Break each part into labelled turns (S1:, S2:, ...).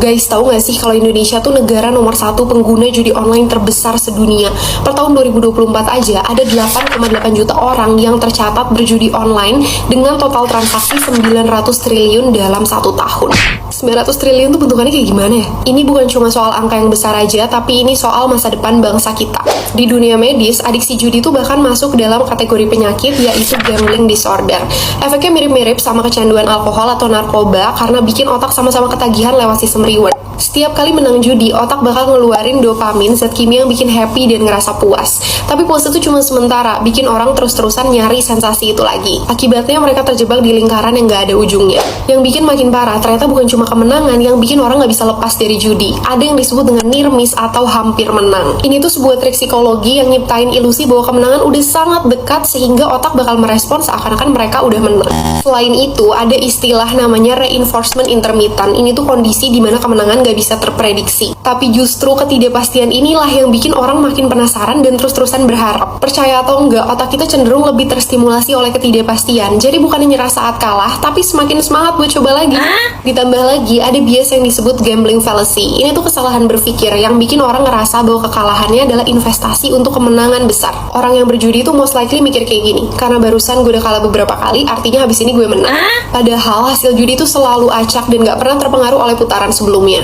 S1: Guys, tahu nggak sih kalau Indonesia tuh negara nomor 1 pengguna judi online terbesar sedunia. Per tahun 2024 aja ada 8,8 juta orang yang tercatat berjudi online dengan total transaksi 900 triliun dalam 1 tahun. 900 triliun tuh bentukannya kayak gimana ya? Ini bukan cuma soal angka yang besar aja, tapi ini soal masa depan bangsa kita. Di dunia medis, adiksi judi tuh bahkan masuk dalam kategori penyakit, yaitu gambling disorder. Efeknya mirip-mirip sama kecanduan alkohol atau narkoba karena bikin otak sama-sama ketagihan lewat sistem reward. Setiap kali menang judi, otak bakal ngeluarin dopamin, zat kimia yang bikin happy dan ngerasa puas. Tapi puas itu cuma sementara, bikin orang terus-terusan nyari sensasi itu lagi. Akibatnya mereka terjebak di lingkaran yang gak ada ujungnya. Yang bikin makin parah, ternyata bukan cuma kemenangan yang bikin orang gak bisa lepas dari judi. Ada yang disebut dengan near miss atau hampir menang. Ini tuh sebuah trik psikologi yang nyiptain ilusi bahwa kemenangan udah sangat dekat sehingga otak bakal merespon seakan-akan mereka udah menang. Selain itu, ada istilah namanya reinforcement intermittent. Ini tuh kondisi dimana kemenangan gak bisa terprediksi. Tapi justru ketidakpastian inilah yang bikin orang makin penasaran dan terus-terusan berharap. Percaya atau enggak, otak kita cenderung lebih terstimulasi oleh ketidakpastian. Jadi bukannya nyerah saat kalah, tapi semakin semangat buat coba lagi. Ditambah lagi, ada bias yang disebut gambling fallacy. Ini tuh kesalahan berpikir yang bikin orang ngerasa bahwa kekalahannya adalah investasi untuk kemenangan besar. Orang yang berjudi itu most likely mikir kayak gini, karena barusan gue udah kalah beberapa kali, artinya habis ini gue menang. Padahal hasil judi itu selalu acak dan gak pernah terpengaruh oleh putaran sebelumnya.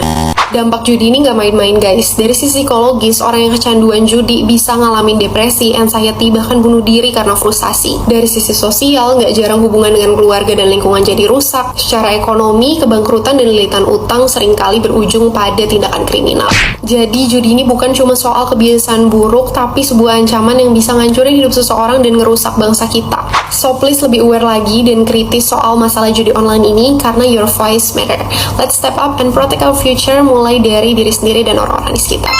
S1: Dampak judi ini gak main-main guys. Dari sisi psikologis, orang yang kecanduan judi bisa ngalamin depresi, anxiety, bahkan bunuh diri karena frustasi. Dari sisi sosial, gak jarang hubungan dengan keluarga dan lingkungan jadi rusak. Secara ekonomi, kebangkrutan dan lilitan utang seringkali berujung pada tindakan kriminal. Jadi judi ini bukan cuma soal kebiasaan buruk, tapi sebuah ancaman yang bisa ngancurin hidup seseorang dan ngerusak bangsa kita. So please lebih aware lagi dan kritis soal masalah judi online ini, karena your voice matter. Let's step up and protect our future, mulai dari diri sendiri dan orang-orang di sekitar.